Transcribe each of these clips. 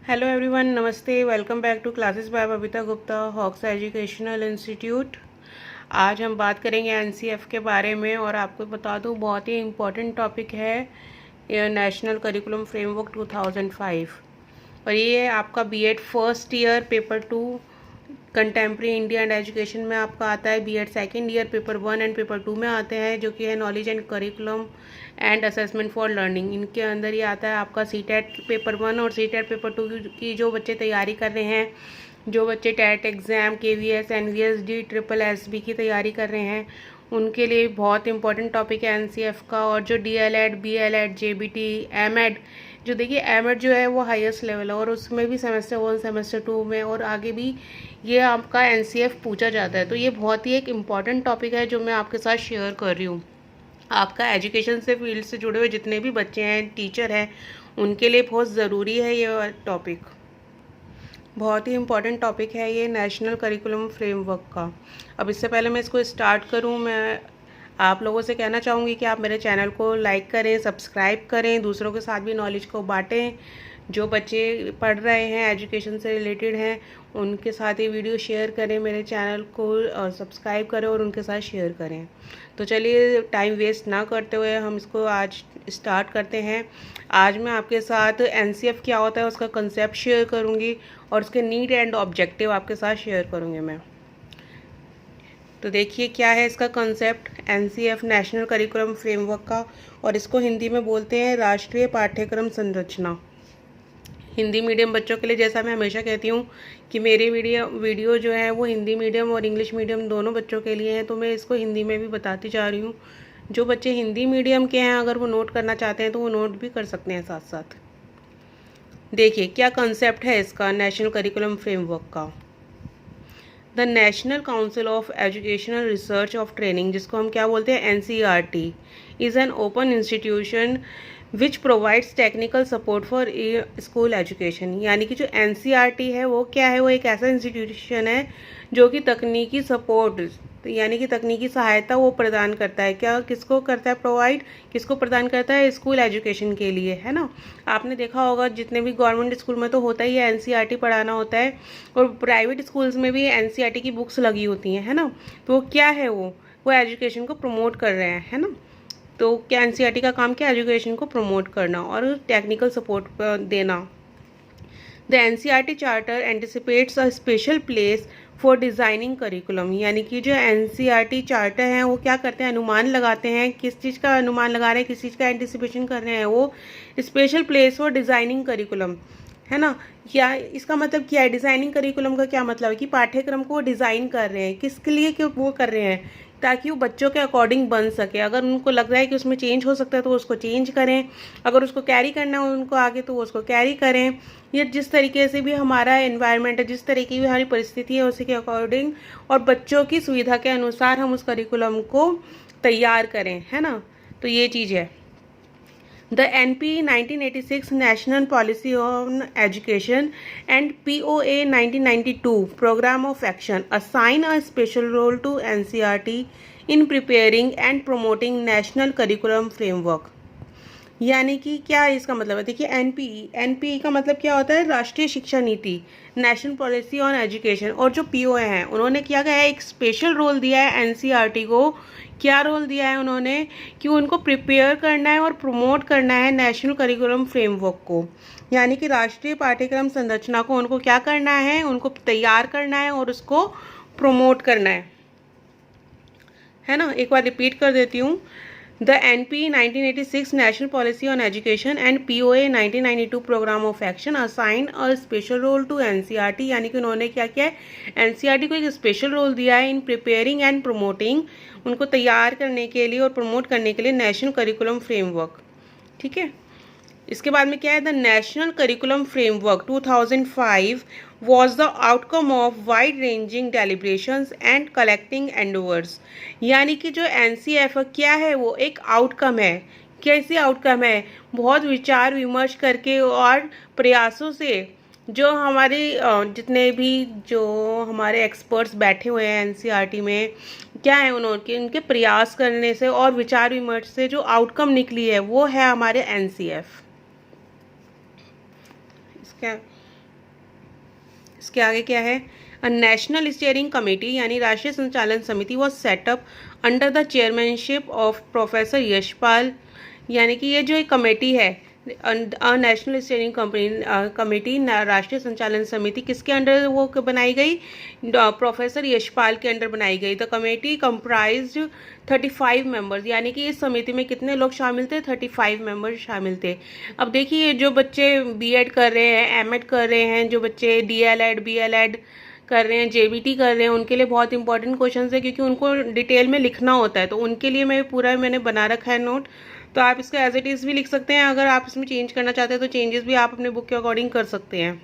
Hello everyone, नमस्ते। Welcome back to classes by Babita Gupta, Hawks educational institute. आज हम बात करेंगे एनसीएफ के बारे में और आपको बता दूं बहुत ही इम्पोर्टेंट टॉपिक है ये नेशनल करिकुलम फ्रेमवर्क 2005। और ये है आपका BEd first year paper 2 contemporary India and education में आपका आता है। BEd second year paper 1 and paper 2 में आते हैं, जो कि है knowledge and curriculum and assessment for learning. इनके अंदर ये आता है आपका सीटेट पेपर 1 और सीटेट पेपर 2 की जो बच्चे तैयारी कर रहे हैं, जो बच्चे TET exam, KVS, NVSD, triple SB की तैयारी कर रहे हैं, उनके लिए बहुत इंपॉर्टेंट टॉपिक है एनसीएफ का। और जो डीएलएड, बीएलएड, जेबीटी, एमएड, जो देखिए एमएड जो है वो हाईएस्ट लेवल है और उसमें भी सेमेस्टर 1, सेमेस्टर 2 में और आगे भी ये आपका एनसीएफ पूछा जाता है। तो ये बहुत ही एक इम्पॉर्टेंट टॉपिक है जो मैं आपके साथ शेयर कर रही हूँ। आपका एजुकेशन से फील्ड से जुड़े हुए जितने भी बच्चे हैं, टीचर हैं, उनके लिए बहुत ज़रूरी है ये टॉपिक। बहुत ही इम्पॉर्टेंट टॉपिक है ये नेशनल करिकुलम फ्रेमवर्क का। अब इससे पहले मैं इसको स्टार्ट करूँ, मैं आप लोगों से कहना चाहूँगी कि आप मेरे चैनल को लाइक करें, सब्सक्राइब करें, दूसरों के साथ भी नॉलेज को बांटें। जो बच्चे पढ़ रहे हैं, एजुकेशन से रिलेटेड हैं, उनके साथ ये वीडियो शेयर करें, मेरे चैनल को सब्सक्राइब करें और उनके साथ शेयर करें। तो चलिए टाइम वेस्ट ना करते हुए हम इसको आज स्टार्ट करते हैं। आज मैं आपके साथ एनसीएफ क्या होता है उसका कंसेप्ट शेयर करूँगी और उसके नीड एंड ऑब्जेक्टिव आपके साथ शेयर करूँगी मैं। तो देखिए क्या है इसका concept NCF, national curriculum framework का, और इसको हिंदी में बोलते हैं राष्ट्रीय पाठ्यक्रम संरचना। हिंदी मीडियम बच्चों के लिए, जैसा मैं हमेशा कहती हूँ कि मेरे वीडियो जो है वो हिंदी मीडियम और इंग्लिश मीडियम दोनों बच्चों के लिए हैं, तो मैं इसको हिंदी में भी बताती जा रही हूँ। जो बच्चे हिंदी मीडियम के हैं, अगर वो नोट करना चाहते हैं तो वो नोट भी कर सकते हैं साथ साथ। देखिए क्या कंसेप्ट है इसका नेशनल करिकुलम फ्रेमवर्क का। The national council of educational research of training, जिसको हम क्या बोलते हैं NCERT, is an open institution which provides technical support for school education. यानी कि जो एनसीईआरटी है वो क्या है, वो एक ऐसा इंस्टीट्यूशन है जो कि तकनीकी सपोर्ट यानी कि तकनीकी सहायता वो प्रदान करता है। क्या किसको करता है प्रोवाइड, किसको प्रदान करता है, स्कूल एजुकेशन के लिए, है ना। आपने देखा होगा जितने भी गवर्नमेंट स्कूल में तो होता ही है एनसीईआरटी पढ़ाना होता है, और प्राइवेट स्कूल्स में भी एनसीईआरटी की बुक्स लगी होती हैं, है ना। तो वो क्या है, वो एजुकेशन को प्रमोट कर रहे हैं, है ना। तो क्या एनसीईआरटी का काम क्या, एजुकेशन को प्रमोट करना और टेक्निकल सपोर्ट देना। The NCERT charter anticipates a special place for designing curriculum. यानी कि जो एनसीईआरटी चार्टर हैं वो क्या करते हैं, अनुमान लगाते हैं। किस चीज़ का अनुमान लगा रहे हैं, किस चीज़ का एंटिसिपेशन कर रहे हैं, वो special place for designing curriculum, है ना। या इसका मतलब क्या है, डिज़ाइनिंग करिकुलम का क्या मतलब है कि पाठ्यक्रम को डिज़ाइन कर रहे हैं, किसके लिए क्यों वो कर रहे हैं, ताकि वो बच्चों के अकॉर्डिंग बन सके। अगर उनको लग रहा है कि उसमें चेंज हो सकता है तो उसको चेंज करें, अगर उसको कैरी करना हो उनको आगे तो वो उसको कैरी करें। या जिस तरीके से भी हमारा एनवायरनमेंट है, जिस तरीके की भी हमारी परिस्थिति है, उसी के अकॉर्डिंग और बच्चों की सुविधा के अनुसार हम उस करिकुलम को तैयार करें, है ना। तो ये चीज़ है। The NP 1986 National Policy on Education and POA 1992 Program of Action assign a special role to NCERT in preparing and promoting National Curriculum Framework। यानी कि क्या इसका मतलब है, देखिए एनपीई का मतलब क्या होता है, राष्ट्रीय शिक्षा नीति, नेशनल पॉलिसी ऑन एजुकेशन। और जो पीओए हैं उन्होंने क्या कहा है, एक स्पेशल रोल दिया है एनसीईआरटी को। क्या रोल दिया है उन्होंने, कि उनको प्रिपेयर करना है और प्रमोट करना है नेशनल करिकुलम फ्रेमवर्क को। यानी कि राष्ट्रीय पाठ्यक्रम संरचना को उनको क्या करना है, उनको तैयार करना है और उसको प्रमोट करना है ना। एक बार रिपीट कर देती हूँ। The NP 1986 National Policy on Education and POA 1992 Program of Action assigned a special role to NCERT। यानी कि उन्होंने क्या किया है, एनसीईआरटी को एक स्पेशल रोल दिया है इन प्रिपेयरिंग एंड प्रमोटिंग, उनको तैयार करने के लिए और प्रमोट करने के लिए नेशनल करिकुलम फ्रेमवर्क। ठीक है। इसके बाद में क्या है, the national curriculum framework 2005 was the outcome of wide ranging deliberations and collecting endeavors। यानी कि जो एनसीएफ क्या है वो एक आउटकम है। कैसी आउटकम है, बहुत विचार विमर्श करके और प्रयासों से जो हमारे जितने भी जो हमारे एक्सपर्ट्स बैठे हुए हैं एनसीईआरटी में, क्या है उनके प्रयास करने से और विचार विमर्श से जो आउटकम निकली है वो है हमारे एनसीएफ। इसका इसके आगे क्या है, अ नेशनल स्टीयरिंग कमेटी यानी राष्ट्रीय संचालन समिति was setup under the chairmanship of professor Yashpal, यानी कि ये जो एक कमेटी है नेशनल स्टीयरिंग कमेटी राष्ट्रीय संचालन समिति किसके अंडर वो बनाई गई, प्रोफेसर यशपाल के अंडर बनाई गई। द कमेटी कंप्राइज्ड 35 मेंबर्स, यानी कि इस समिति में कितने लोग शामिल थे, 35 मेंबर्स शामिल थे। अब देखिए जो बच्चे बीएड कर रहे हैं, एमएड कर रहे हैं, जो बच्चे डीएलएड बीएलएड कर रहे हैं, जेबीटी कर रहे हैं, उनके लिए बहुत इंपॉर्टेंट क्वेश्चन है क्योंकि उनको डिटेल में लिखना होता है, तो उनके लिए मैंने बना रखा है नोट। तो आप इसको एज इट इज़ भी लिख सकते हैं, अगर आप इसमें चेंज करना चाहते हैं तो चेंजेस भी आप अपने बुक के अकॉर्डिंग कर सकते हैं।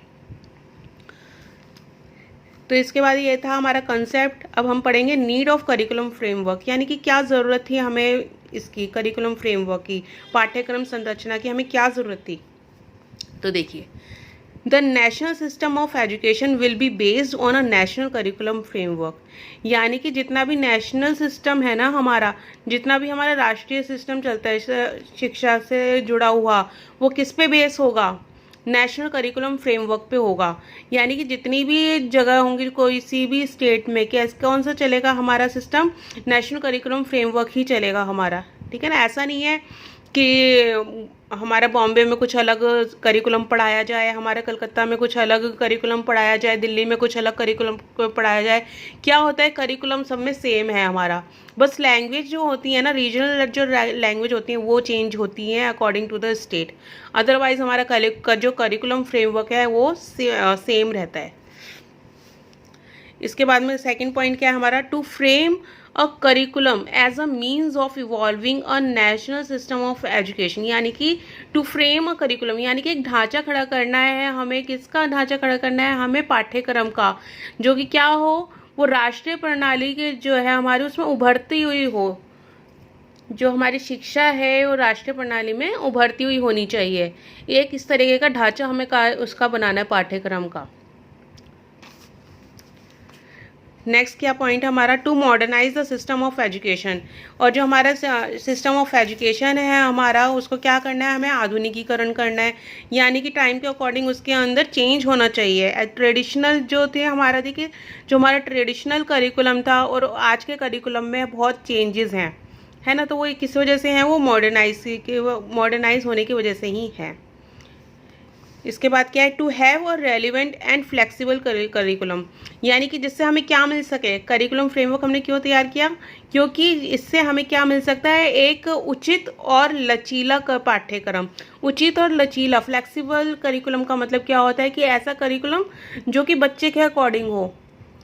तो इसके बाद ये था हमारा कंसेप्ट। अब हम पढ़ेंगे नीड ऑफ करिकुलम फ्रेमवर्क, यानी कि क्या ज़रूरत थी हमें इसकी, करिकुलम फ्रेमवर्क की, पाठ्यक्रम संरचना की हमें क्या ज़रूरत थी। तो देखिए, the national system of education will be based on a national curriculum framework, यानी कि जितना भी नेशनल सिस्टम है ना हमारा, जितना भी हमारा राष्ट्रीय सिस्टम चलता है शिक्षा से जुड़ा हुआ, वो किस पे बेस होगा, नेशनल करिकुलम फ्रेमवर्क पे होगा। यानी कि जितनी भी जगह होंगी कोई सी भी स्टेट में, कौन सा चलेगा हमारा सिस्टम, नेशनल करिकुलम फ्रेमवर्क ही चलेगा हमारा, ठीक है ना। ऐसा नहीं है कि हमारा बॉम्बे में कुछ अलग करिकुलम पढ़ाया जाए, हमारे कलकत्ता में कुछ अलग करिकुलम पढ़ाया जाए, दिल्ली में कुछ अलग करिकुलम पढ़ाया जाए। क्या होता है, करिकुलम सब में सेम है हमारा, बस लैंग्वेज जो होती है ना, रीजनल जो लैंग्वेज होती हैं वो चेंज होती हैं according to the state. Otherwise हमारा जो करिकुलम फ्रेमवर्क है वो सेम रहता है। इसके बाद में सेकंड पॉइंट क्या है हमारा, to frame a curriculum as a means of evolving a national system of education, यानी कि टू फ्रेम अ करिकुलम यानी कि एक ढांचा खड़ा करना है हमें। किसका ढांचा खड़ा करना है हमें, पाठ्यक्रम का, जो कि क्या हो, वो राष्ट्रीय प्रणाली के जो है हमारी उसमें उभरती हुई हो, जो हमारी शिक्षा है वो राष्ट्रीय प्रणाली में उभरती हुई होनी चाहिए। एक इस तरीके का ढांचा हमें उसका बनाना है पाठ्यक्रम का। नेक्स्ट क्या पॉइंट हमारा, to modernise the system of education, और जो हमारा सिस्टम ऑफ एजुकेशन है हमारा, उसको क्या करना है, हमें आधुनिकीकरण करना है, यानी कि टाइम के अकॉर्डिंग उसके अंदर चेंज होना चाहिए। ट्रेडिशनल जो थे हमारा, देखिए जो हमारा ट्रेडिशनल करिकुलम था और आज के करिकुलम में बहुत चेंजेस हैं, है ना। तो वो किस वजह से हैं, वो मॉडर्नाइज होने की वजह से ही है। इसके बाद क्या है, to have a relevant and flexible curriculum, यानी कि जिससे हमें क्या मिल सके, करिकुलम फ्रेमवर्क हमने क्यों तैयार किया, क्योंकि इससे हमें क्या मिल सकता है, एक उचित और लचीला पाठ्यक्रम। उचित और लचीला, फ्लेक्सिबल करिकुलम का मतलब क्या होता है कि ऐसा करिकुलम जो कि बच्चे के अकॉर्डिंग हो,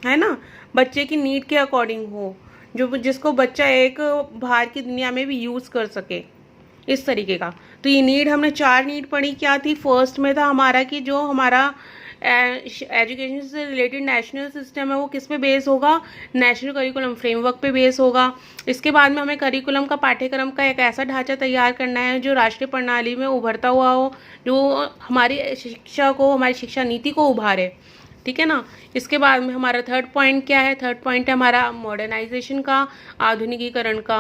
है ना, बच्चे की नीड के अकॉर्डिंग हो, जो जिसको बच्चा एक बाहर की दुनिया में भी यूज़ कर सके, इस तरीके का। तो ये नीड, हमने 4 नीड पढ़ी, क्या थी, फर्स्ट में था हमारा कि जो हमारा एजुकेशन से रिलेटेड नेशनल सिस्टम है वो किस पे बेस होगा, नेशनल करिकुलम फ्रेमवर्क पे बेस होगा। इसके बाद में हमें करिकुलम का, पाठ्यक्रम का एक ऐसा ढांचा तैयार करना है जो राष्ट्रीय प्रणाली में उभरता हुआ हो, जो हमारी शिक्षा को, हमारी शिक्षा नीति को उभारे, ठीक है ना। इसके बाद में हमारा थर्ड पॉइंट क्या है, थर्ड पॉइंट है हमारा मॉडर्नाइजेशन का, आधुनिकीकरण का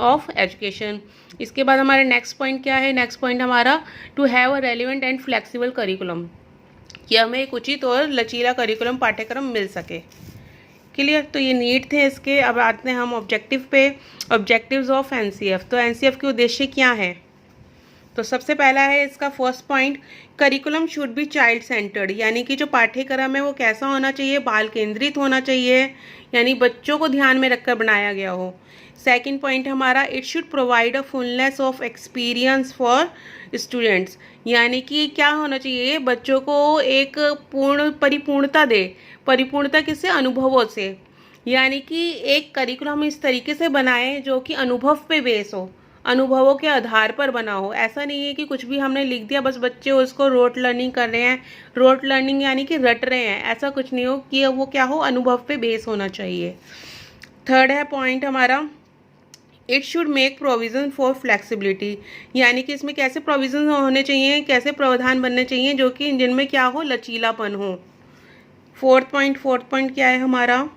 ऑफ एजुकेशन। इसके बाद हमारा नेक्स्ट पॉइंट क्या है, नेक्स्ट पॉइंट हमारा to have a relevant and flexible curriculum, कि हमें एक उचित और लचीला करिकुलम पाठ्यक्रम मिल सके। क्लियर। तो ये नीड थे इसके। अब आते हैं हम ऑब्जेक्टिव पे, ऑब्जेक्टिव्स ऑफ एनसीएफ। तो एनसीएफ के उद्देश्य क्या है, तो सबसे पहला है इसका first point, curriculum should B child centred, यानी कि जो पाठ्यक्रम है वो कैसा होना चाहिए, बाल केंद्रित होना चाहिए, यानी बच्चों को ध्यान में रखकर बनाया गया हो। सेकंड पॉइंट हमारा, it should provide a fullness of experience for students, यानी कि क्या होना चाहिए, बच्चों को एक परिपूर्णता दे। परिपूर्णता किससे, अनुभवों से, यानी कि एक करिकुलम इस तरीके से बनाए जो कि अनुभव पे बेस हो, अनुभवों के आधार पर बना हो। ऐसा नहीं है कि कुछ भी हमने लिख दिया बस बच्चे उसको रोट लर्निंग कर रहे हैं, रोट लर्निंग यानी कि रट रहे हैं, ऐसा कुछ नहीं हो, कि वो क्या हो, अनुभव पे बेस होना चाहिए। थर्ड है पॉइंट हमारा, it should make provision for flexibility, यानी कि इसमें कैसे प्रोविज़न होने चाहिए, कैसे प्रावधान बनने चाहिए जो कि जिनमें क्या हो, लचीलापन हो। फोर्थ पॉइंट क्या है हमारा,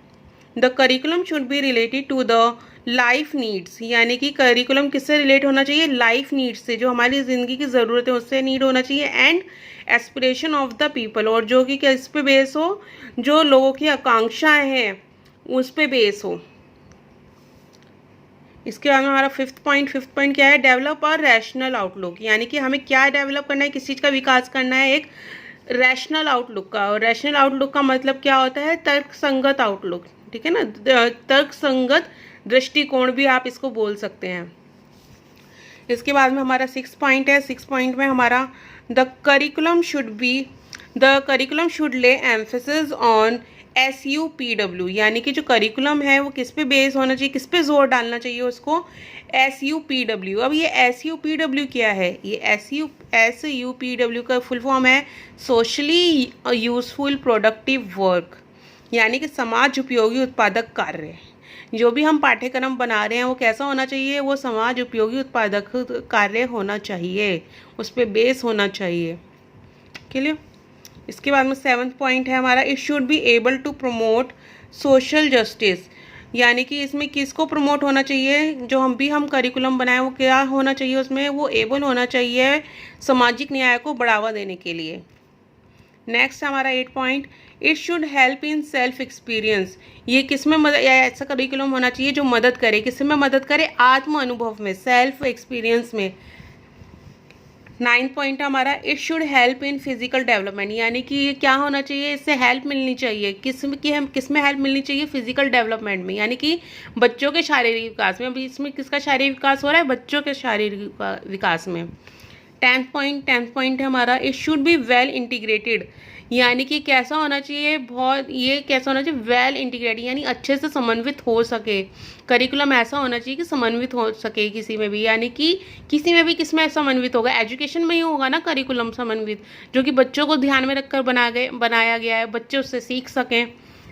the curriculum should be related to the life needs, यानी कि करिकुलम किससे रिलेट होना चाहिए, लाइफ नीड्स से, जो हमारी ज़िंदगी की ज़रूरत है उससे नीड होना चाहिए। And aspiration of the people, और जो कि किस पे बेस हो, जो लोगों की आकांक्षाएं हैं उस पे बेस हो। इसके बाद में हमारा फिफ्थ पॉइंट क्या है, डेवलप और रैशनल आउटलुक, यानी कि हमें क्या डेवलप करना है, किस चीज़ का विकास करना है, एक रैशनल आउटलुक का। और रैशनल आउटलुक का मतलब क्या होता है, तर्कसंगत आउटलुक, ठीक है ना, तर्कसंगत दृष्टिकोण भी आप इसको बोल सकते हैं। इसके बाद में हमारा 6 पॉइंट है। 6 पॉइंट में हमारा द करिकुलम शुड ले एम्फेसिस ऑन SUPW, यानी कि जो करिकुलम है वो किस पे बेस होना चाहिए, किस पे जोर डालना चाहिए उसको, SUPW। अब ये SUPW क्या है, ये SUPW का फुल फॉर्म है सोशली यूजफुल प्रोडक्टिव वर्क, यानी कि समाज उपयोगी उत्पादक कार्य। जो भी हम पाठ्यक्रम बना रहे हैं वो कैसा होना चाहिए, वो समाज उपयोगी उत्पादक कार्य होना चाहिए, उस पर बेस होना चाहिए। क्लियर। इसके बाद में 7th पॉइंट है हमारा, it should be able to promote social justice, यानी कि इसमें किसको प्रमोट होना चाहिए, जो हम करिकुलम बनाए वो क्या होना चाहिए, उसमें वो एबल होना चाहिए सामाजिक न्याय को बढ़ावा देने के लिए। नेक्स्ट हमारा 8 point, it should help in self experience, ये किस में मदद, या ऐसा करिकुलम होना चाहिए जो मदद करे, किस में मदद करे, आत्म अनुभव में, सेल्फ एक्सपीरियंस में। 9th पॉइंट हमारा, it should help in physical development, यानी कि ये क्या होना चाहिए, इससे हेल्प मिलनी चाहिए, किस में हेल्प मिलनी चाहिए, फिजिकल डेवलपमेंट में, यानी कि बच्चों के शारीरिक विकास में। अभी इसमें किसका शारीरिक विकास हो रहा है, बच्चों के शारीरिक विकास में। 10th पॉइंट है हमारा, it should be well integrated, यानी कि कैसा होना चाहिए, कैसा होना चाहिए, वेल इंटीग्रेटेड, यानी अच्छे से समन्वित हो सके। करिकुलम ऐसा होना चाहिए कि समन्वित हो सके किसी में भी, यानी कि किसी में भी, किस में समन्वित होगा, एजुकेशन में ही होगा ना करिकुलम समन्वित, जो कि बच्चों को ध्यान में रखकर बनाया गया है, बच्चे उससे सीख सकें।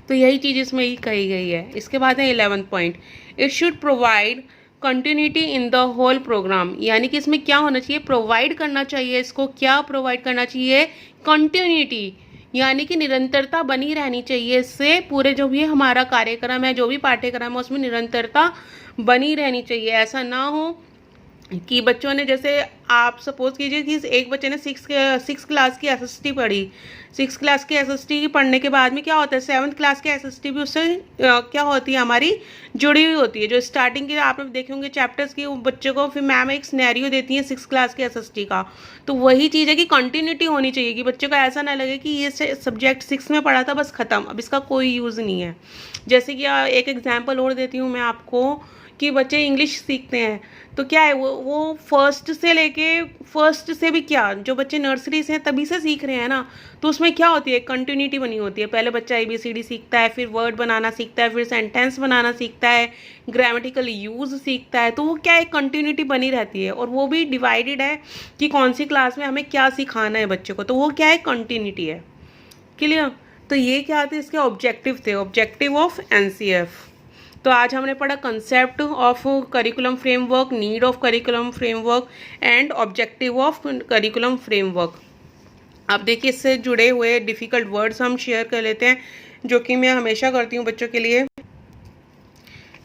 तो यही चीज़ इसमें ही कही गई है। इसके बाद है 11th point, it should provide continuity in the whole programme, यानी कि इसमें क्या होना चाहिए, प्रोवाइड करना चाहिए, इसको क्या प्रोवाइड करना चाहिए, कंटिन्यूटी, यानी कि निरंतरता बनी रहनी चाहिए, इससे पूरे जो भी हमारा कार्यक्रम है, जो भी पाठ्यक्रम है उसमें निरंतरता बनी रहनी चाहिए। ऐसा ना हो कि बच्चों ने, जैसे आप सपोज कीजिए कि एक बच्चे ने सिक्स क्लास की SST पढ़ी, 6 क्लास की SST पढ़ने के बाद में क्या होता है, 7th क्लास की SST भी उससे क्या होती है, हमारी जुड़ी हुई होती है। जो स्टार्टिंग के आप लोग देखे होंगे चैप्टर्स की, बच्चे को फिर मैम एक सिनेरियो देती है 6 क्लास की SST का, तो वही चीज़ है कि कंटिन्यूटी होनी चाहिए, कि बच्चे को ऐसा ना लगे कि ये सब्जेक्ट 6 में पढ़ा था बस ख़त्म, अब इसका कोई यूज़ नहीं है। जैसे कि एक एग्जाम्पल और देती हूँ मैं आपको, कि बच्चे इंग्लिश सीखते हैं तो क्या है, वो फर्स्ट से भी क्या, जो बच्चे नर्सरी से हैं तभी से सीख रहे हैं ना, तो उसमें क्या होती है, कंटिन्यूटी बनी होती है। पहले बच्चा ABCD सीखता है, फिर वर्ड बनाना सीखता है, फिर सेंटेंस बनाना सीखता है, ग्रामेटिकल यूज़ सीखता है, तो वो क्या है, कंटिन्यूटी बनी रहती है। और वो भी डिवाइडेड है कि कौन सी क्लास में हमें क्या सिखाना है बच्चे को, तो वो क्या है, कंटिन्यूटी है। क्लियर। तो ये क्या थे, इसके ऑब्जेक्टिव थे, ऑब्जेक्टिव ऑफ NCF। तो आज हमने पढ़ा concept of curriculum framework, need of curriculum framework and objective of curriculum framework. अब देखिए, इससे जुड़े हुए डिफ़िकल्ट वर्ड्स हम शेयर कर लेते हैं, जो कि मैं हमेशा करती हूँ बच्चों के लिए।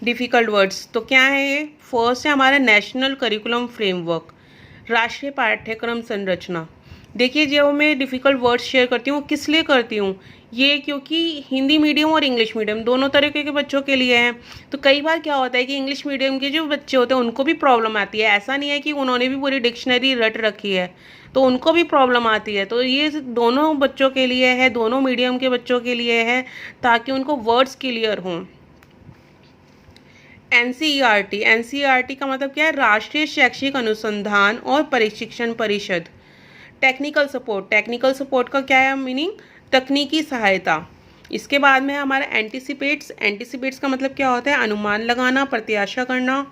डिफ़िकल्ट वर्ड्स तो क्या है ये, फर्स्ट है हमारा नेशनल करिकुलम फ्रेमवर्क, राष्ट्रीय पाठ्यक्रम संरचना। देखिए, जो मैं डिफ़िकल्ट वर्ड्स शेयर करती हूँ, किस लिए करती हूँ, ये क्योंकि हिंदी मीडियम और इंग्लिश मीडियम दोनों तरीके के बच्चों के लिए हैं। तो कई बार क्या होता है कि इंग्लिश मीडियम के जो बच्चे होते हैं उनको भी प्रॉब्लम आती है, ऐसा नहीं है कि उन्होंने भी पूरी डिक्शनरी रट रखी है, तो उनको भी प्रॉब्लम आती है। तो ये दोनों बच्चों के लिए है, दोनों मीडियम के बच्चों के लिए है, ताकि उनको वर्ड्स क्लियर हों। NCERT का मतलब क्या है, राष्ट्रीय शैक्षिक अनुसंधान और प्रशिक्षण परिषद। टेक्निकल सपोर्ट का क्या है मीनिंग, तकनीकी सहायता। इसके बाद में हमारा एंटीसिपेट्स का मतलब क्या होता है, अनुमान लगाना, प्रत्याशा करना।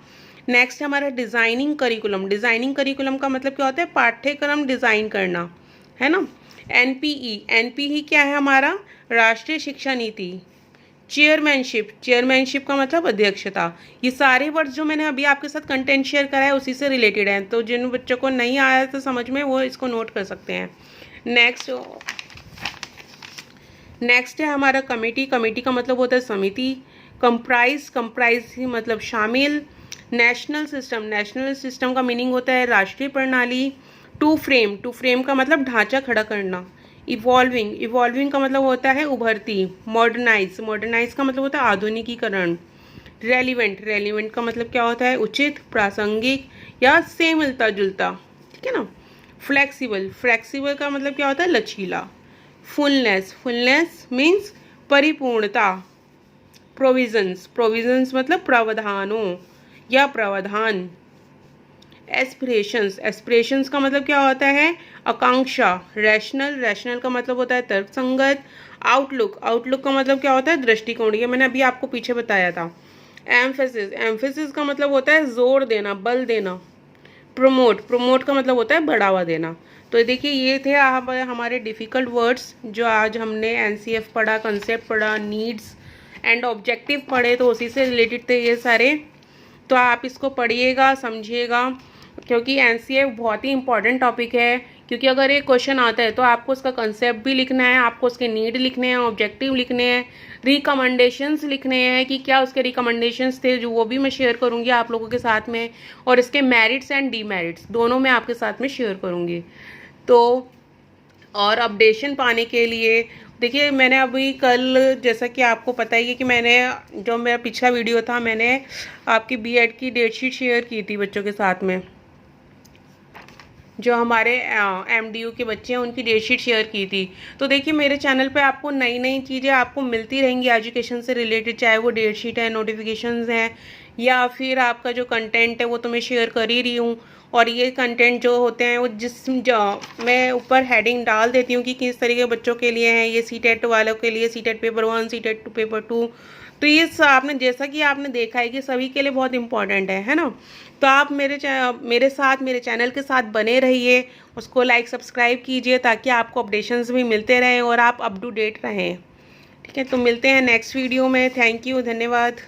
नेक्स्ट हमारा डिज़ाइनिंग करिकुलम का मतलब क्या होता है, पाठ्यक्रम डिज़ाइन करना, है ना। NPE क्या है हमारा, राष्ट्रीय शिक्षा नीति। चेयरमैनशिप का मतलब अध्यक्षता। ये सारे वर्ड्स जो मैंने अभी आपके साथ कंटेंट शेयर करा है उसी से रिलेटेड हैं, तो जिन बच्चों को नहीं आया तो समझ में, वो इसको नोट कर सकते हैं। नेक्स्ट है हमारा कमेटी का मतलब होता है समिति। कंप्राइज मतलब शामिल। नेशनल सिस्टम का मीनिंग होता है राष्ट्रीय प्रणाली। टू फ्रेम का मतलब ढांचा खड़ा करना। इवॉल्विंग का मतलब होता है उभरती। मॉडर्नाइज का मतलब होता है आधुनिकीकरण। रेलिवेंट का मतलब क्या होता है उचित, प्रासंगिक या से मिलता जुलता, ठीक है ना। फ्लेक्सिबल का मतलब क्या होता है लचीला। फुलनेस मीन्स परिपूर्णता। प्रोविजंस मतलब प्रावधानों या प्रावधान। एस्पिरेशंस का मतलब क्या होता है आकांक्षा। रैशनल का मतलब होता है तर्कसंगत। आउटलुक का मतलब क्या होता है दृष्टिकोण, ये मैंने अभी आपको पीछे बताया था। एम्फेसिस का मतलब होता है जोर देना, बल देना। प्रोमोट का मतलब होता है बढ़ावा देना। तो देखिए ये थे हमारे डिफ़िकल्ट वर्ड्स जो आज हमने एनसीएफ पढ़ा, कंसेप्ट पढ़ा, नीड्स एंड ऑब्जेक्टिव पढ़े, तो उसी से रिलेटेड थे ये सारे। तो आप इसको पढ़िएगा, समझिएगा, क्योंकि एनसीएफ बहुत ही इंपॉर्टेंट टॉपिक है। क्योंकि अगर एक क्वेश्चन आता है तो आपको उसका कंसेप्ट भी लिखना है, आपको उसके नीड लिखने हैं, ऑब्जेक्टिव लिखने हैं, रिकमेंडेशंस लिखने हैं कि क्या उसके रिकमेंडेशंस थे, जो वो भी मैं शेयर करूंगी आप लोगों के साथ में, और इसके मेरिट्स एंड डीमेरिट्स दोनों मैं आपके साथ में शेयर करूंगी। तो और अपडेशन पाने के लिए देखिए मैंने अभी कल, जैसा कि आपको पता ही है कि मैंने जो मेरा पिछला वीडियो था मैंने आपकी बीएड की डेटशीट शेयर की थी बच्चों के साथ में, जो हमारे एमडीयू के बच्चे हैं उनकी डेटशीट शेयर की थी। तो देखिए मेरे चैनल पे आपको नई नई चीज़ें आपको मिलती रहेंगी एजुकेशन से रिलेटेड, चाहे वो डेटशीट है, नोटिफिकेशंस हैं, या फिर आपका जो कंटेंट है वो तो मैं शेयर कर ही रही हूँ। और ये कंटेंट जो होते हैं वो मैं ऊपर हेडिंग डाल देती हूँ कि किस तरीके के बच्चों के लिए हैं, ये सीटेट वालों के लिए सीटेट पेपर 1, सीटेट पेपर 2। तो ये आपने जैसा कि आपने देखा है कि सभी के लिए बहुत इंपॉर्टेंट है ना। तो आप मेरे चैनल के साथ बने रहिए, उसको लाइक सब्सक्राइब कीजिए ताकि आपको अपडेशंस भी मिलते रहें और आप अप टू डेट रहें, ठीक है। तो मिलते हैं नेक्स्ट वीडियो में। थैंक यू, धन्यवाद।